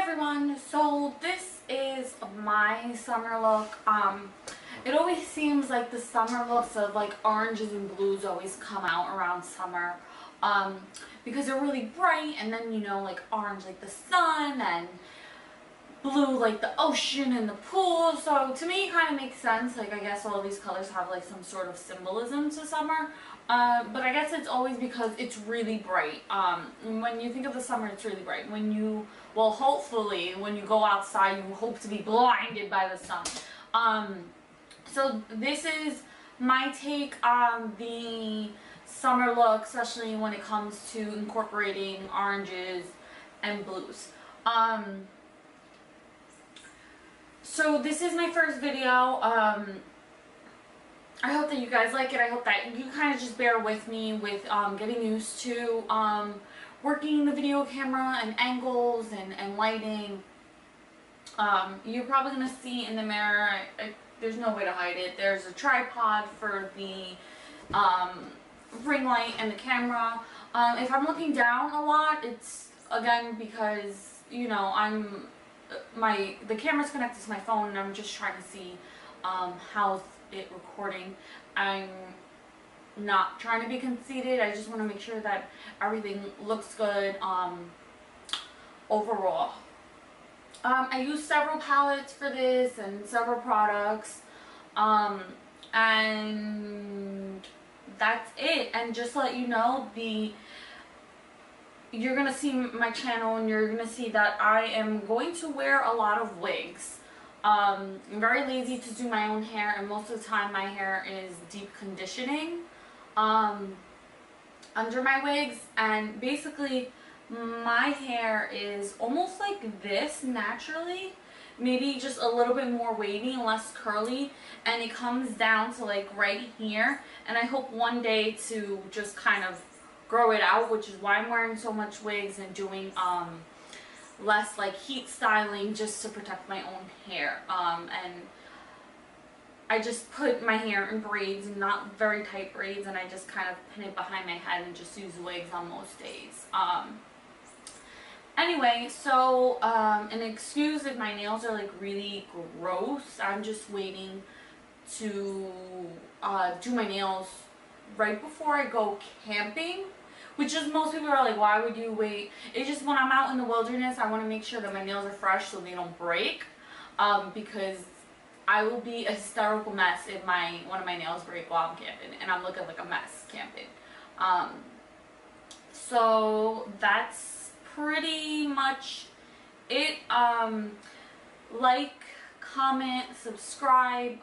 everyone, so this is my summer look. It always seems like the summer looks of like oranges and blues always come out around summer because they're really bright, and then you know, like orange like the sun and blue like the ocean and the pool. So to me it kind of makes sense. Like I guess all these colors have like some sort of symbolism to summer. But I guess it's always because it's really bright. When you think of the summer, it's really bright. When you, well, hopefully when you go outside, you hope to be blinded by the sun. So this is my take on the summer look, especially when it comes to incorporating oranges and blues. So this is my first video. I hope that you guys like it. I hope that you kind of just bear with me with getting used to working the video camera and angles and lighting. You're probably going to see in the mirror, there's no way to hide it. There's a tripod for the ring light and the camera. If I'm looking down a lot, it's again because, you know, the camera's connected to my phone and I'm just trying to see how's it recording. I'm not trying to be conceited. I just want to make sure that everything looks good overall. I used several palettes for this and several products, and that's it. And just to let you know, you're gonna see my channel and you're gonna see that I am going to wear a lot of wigs. I'm very lazy to do my own hair, and most of the time my hair is deep conditioning under my wigs, and basically my hair is almost like this naturally, maybe just a little bit more wavy and less curly, and it comes down to like right here, and I hope one day to just kind of grow it out, which is why I'm wearing so much wigs and doing less like heat styling just to protect my own hair. And I just put my hair in braids, not very tight braids, and I just kind of pin it behind my head and just use wigs on most days. Anyway, so and excuse if my nails are like really gross. I'm just waiting to do my nails right before I go camping. Which is, most people are like, why would you wait? It's just when I'm out in the wilderness, I want to make sure that my nails are fresh so they don't break. Because I will be a hysterical mess if one of my nails break while I'm camping. And I'm looking like a mess camping. So that's pretty much it. Like, comment, subscribe.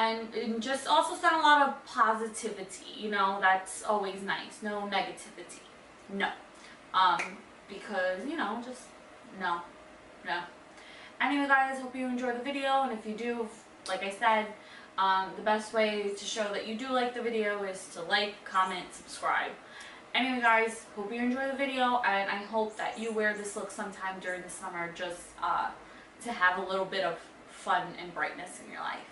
And just also send a lot of positivity, you know, that's always nice. No negativity. No. Because, you know, just no. Anyway, guys, hope you enjoyed the video, and if you do, like I said, the best way to show that you do like the video is to like, comment, subscribe. Anyway, guys, hope you enjoy the video, and I hope that you wear this look sometime during the summer just to have a little bit of fun and brightness in your life.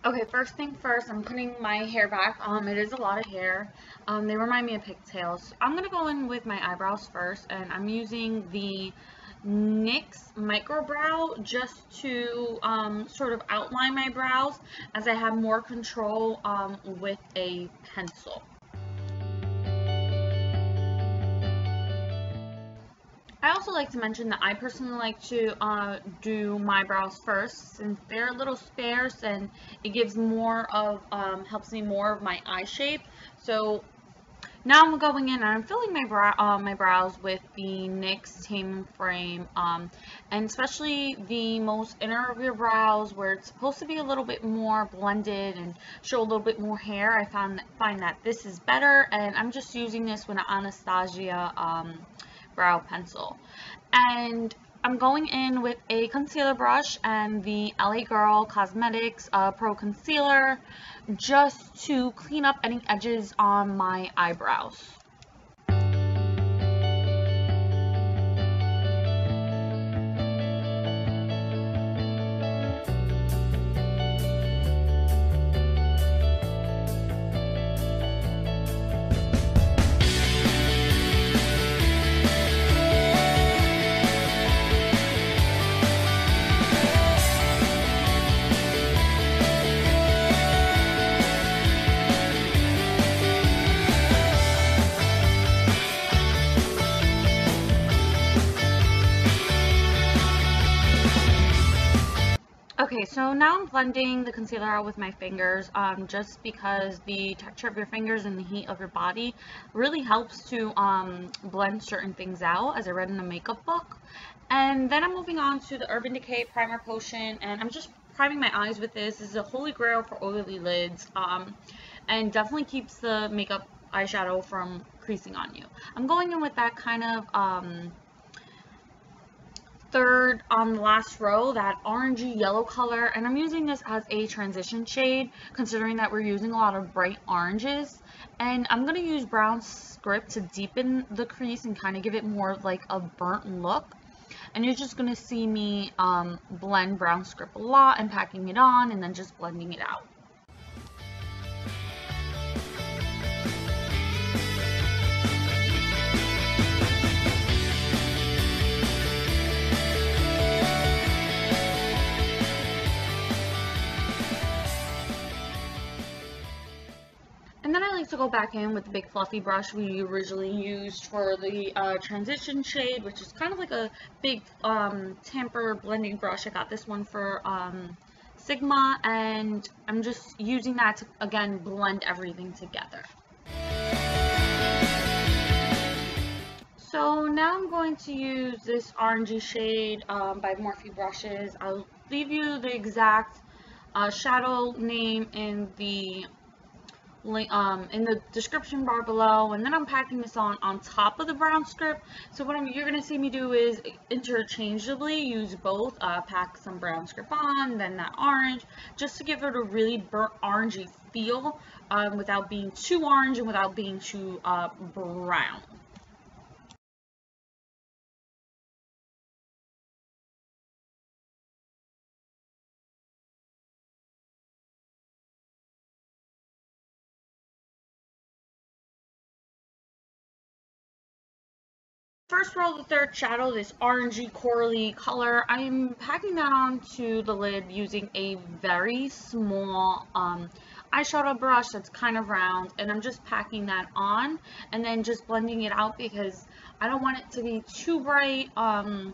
Okay, first thing first, I'm putting my hair back. It is a lot of hair. They remind me of pigtails. I'm going to go in with my eyebrows first, and I'm using the NYX Micro Brow just to sort of outline my brows, as I have more control with a pencil. I also like to mention that I personally like to do my brows first, since they're a little sparse and it gives more of, helps me more of my eye shape. So now I'm going in and I'm filling my brows with the NYX Tame frame, and especially the most inner of your brows where it's supposed to be a little bit more blended and show a little bit more hair. I find that this is better, and I'm just using this with an Anastasia brow pencil. And I'm going in with a concealer brush and the LA Girl Cosmetics Pro Concealer just to clean up any edges on my eyebrows. so now I'm blending the concealer out with my fingers, just because the texture of your fingers and the heat of your body really helps to blend certain things out, as I read in a makeup book. And then I'm moving on to the Urban Decay Primer Potion, and I'm just priming my eyes with this. This is a holy grail for oily lids, and definitely keeps the makeup eyeshadow from creasing on you. I'm going in with that kind of third on the last row, that orangey yellow color, and I'm using this as a transition shade, considering that we're using a lot of bright oranges. And I'm going to use brown script to deepen the crease and kind of give it more of like a burnt look. And you're just going to see me blend brown script a lot and packing it on and then just blending it out. And then I like to go back in with the big fluffy brush we originally used for the transition shade, which is kind of like a big tamper blending brush. I got this one for Sigma, and I'm just using that to, again, blend everything together. So now I'm going to use this orangey shade by Morphe brushes. I'll leave you the exact shadow name in the description bar below, and then I'm packing this on top of the brown script. So what you're going to see me do is interchangeably use both, pack some brown script on, then that orange, just to give it a really burnt orangey feel, without being too orange and without being too brown. First row, the third shadow, this orangey corally color, I'm packing that onto the lid using a very small eyeshadow brush that's kind of round, and I'm just packing that on and then just blending it out because I don't want it to be too bright, but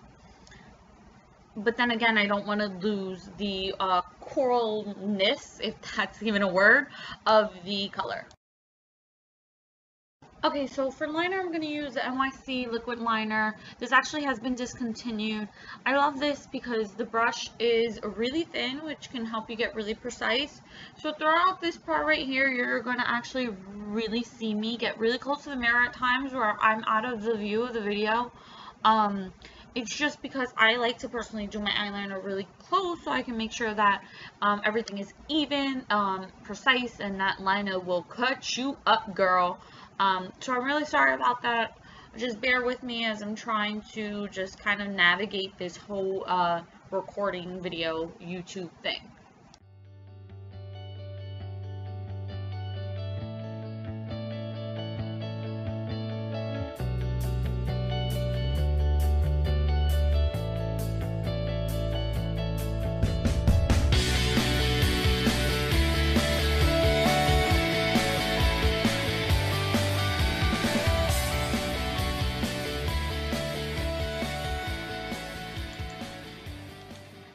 then again, I don't want to lose the coralness, if that's even a word, of the color. Okay, so for liner, I'm going to use the NYC liquid liner. This actually has been discontinued. I love this because the brush is really thin, which can help you get really precise. So throughout this part right here, you're going to actually really see me get really close to the mirror at times where I'm out of the view of the video. It's just because I like to personally do my eyeliner really close so I can make sure that everything is even, precise, and that liner will cut you up, girl. So I'm really sorry about that. Just bear with me as I'm trying to just kind of navigate this whole recording video YouTube thing.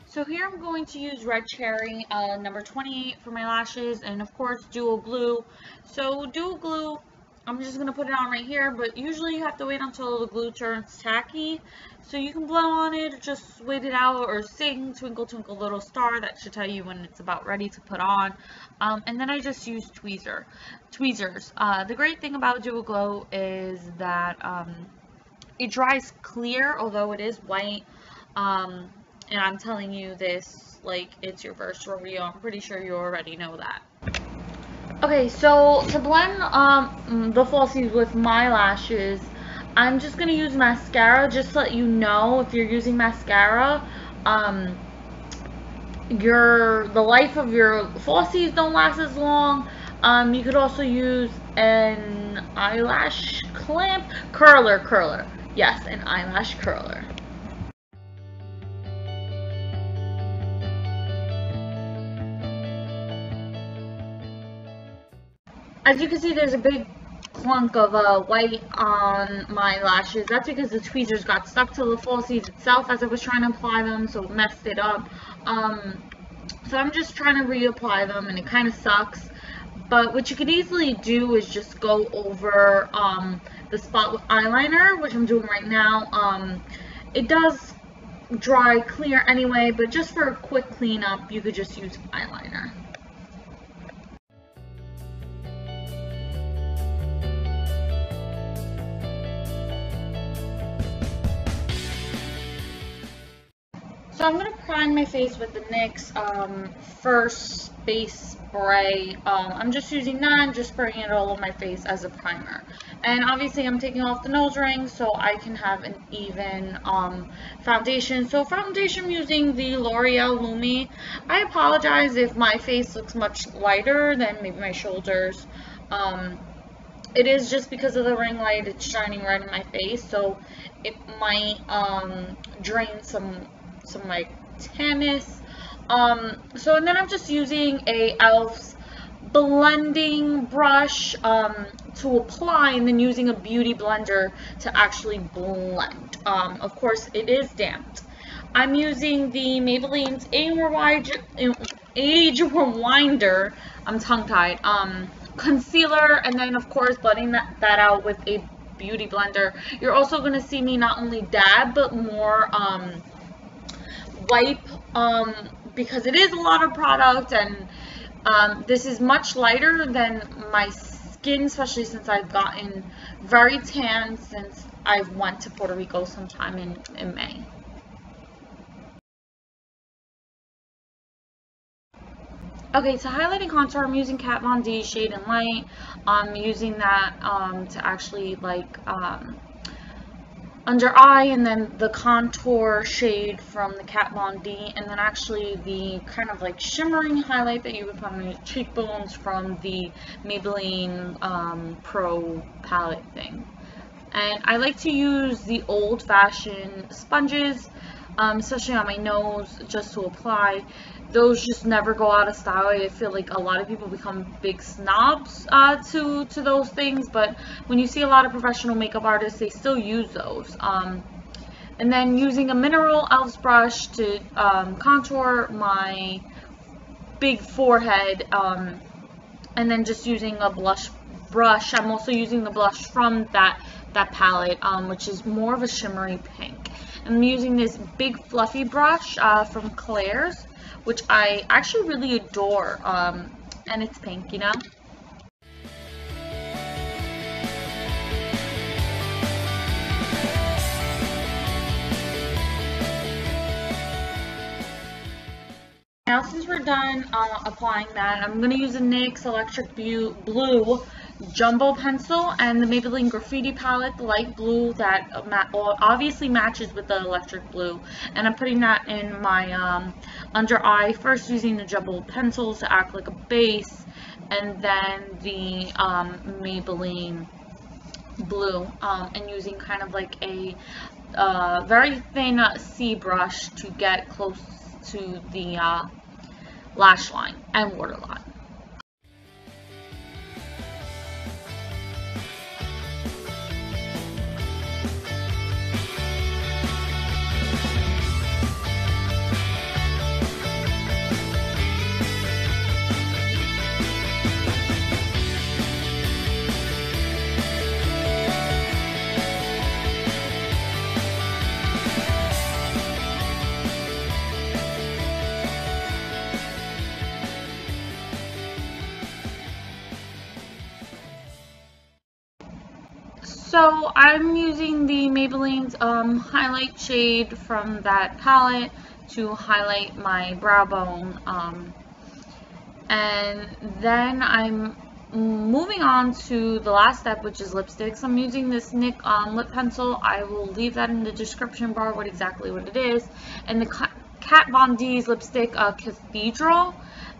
So here I'm going to use Red Cherry number 28 for my lashes, and of course dual glue. So dual glue, I'm just going to put it on right here, but usually you have to wait until the glue turns tacky. So you can blow on it, or just wait it out, or sing Twinkle Twinkle Little Star. That should tell you when it's about ready to put on. And then I just use tweezers. The great thing about dual glue is that it dries clear, although it is white. And I'm telling you this like it's your first rodeo. I'm pretty sure you already know that. Okay, so to blend the falsies with my lashes, I'm just going to use mascara, just to let you know, if you're using mascara, the life of your falsies don't last as long. You could also use an eyelash curler. Yes, an eyelash curler. As you can see, there's a big clunk of white on my lashes. That's because the tweezers got stuck to the falsies itself as I was trying to apply them, so it messed it up. So I'm just trying to reapply them, and it kind of sucks. But what you could easily do is just go over the spot with eyeliner, which I'm doing right now. It does dry clear anyway, but just for a quick cleanup, you could just use eyeliner. So I'm going to prime my face with the NYX First Base Spray. I'm just using that and just spraying it all over my face as a primer. And obviously I'm taking off the nose ring so I can have an even foundation. So foundation, I'm using the L'Oreal Lumi. I apologize if my face looks much lighter than maybe my shoulders. It is just because of the ring light. It's shining right in my face, so it might drain some like tanness. So and then I'm just using a e.l.f.'s blending brush to apply, and then using a beauty blender to actually blend. Of course it is damped. I'm using the Maybelline's Age Rewinder, I'm tongue-tied, concealer, and then of course blending that out with a beauty blender. You're also going to see me not only dab but more wipe, because it is a lot of product, and this is much lighter than my skin, especially since I've gotten very tan since I went to Puerto Rico sometime in May. Okay, to highlight and contour, I'm using Kat Von D Shade and Light. I'm using that to actually like under eye, and then the contour shade from the Kat Von D, and then actually the kind of like shimmering highlight that you would put on your cheekbones from the Maybelline Pro palette thing. And I like to use the old-fashioned sponges, especially on my nose, just to apply. Those just never go out of style. I feel like a lot of people become big snobs to those things, but when you see a lot of professional makeup artists, they still use those. And then using a mineral e.l.f.'s brush to contour my big forehead, and then just using a blush brush. I'm also using the blush from that palette, which is more of a shimmery pink. I'm using this big fluffy brush from Claire's, which I actually really adore, and it's pink, you know? Now since we're done applying that, I'm going to use a NYX Electric Blue Jumbo Pencil and the Maybelline Graffiti palette, the light blue that obviously matches with the electric blue. And I'm putting that in my under eye, first using the Jumbo Pencils to act like a base, and then the Maybelline blue, and using kind of like a very thin C brush to get close to the lash line and waterline. So I'm using the Maybelline's highlight shade from that palette to highlight my brow bone, and then I'm moving on to the last step, which is lipsticks. I'm using this NYX lip pencil. I will leave that in the description bar what it is, and the Kat Von D's lipstick, Cathedral,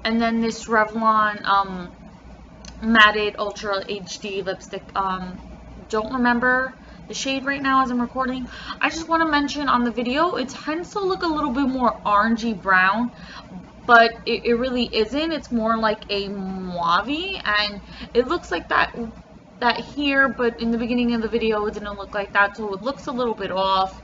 and then this Revlon matted Ultra HD lipstick. Don't remember the shade right now as I'm recording. I just want to mention on the video, it tends to look a little bit more orangey brown, but it really isn't. It's more like a mauve, and it looks like that here, but in the beginning of the video it didn't look like that, so it looks a little bit off.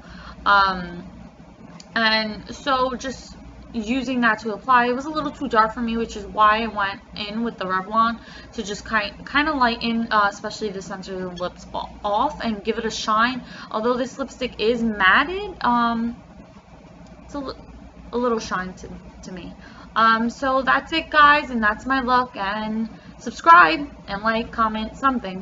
And so just using that to apply. It was a little too dark for me, which is why I went in with the Revolon to just kind of lighten, especially the center of the lips off and give it a shine. Although this lipstick is matted, it's a little shine to me. So that's it, guys, and that's my look. And subscribe and like, comment, something.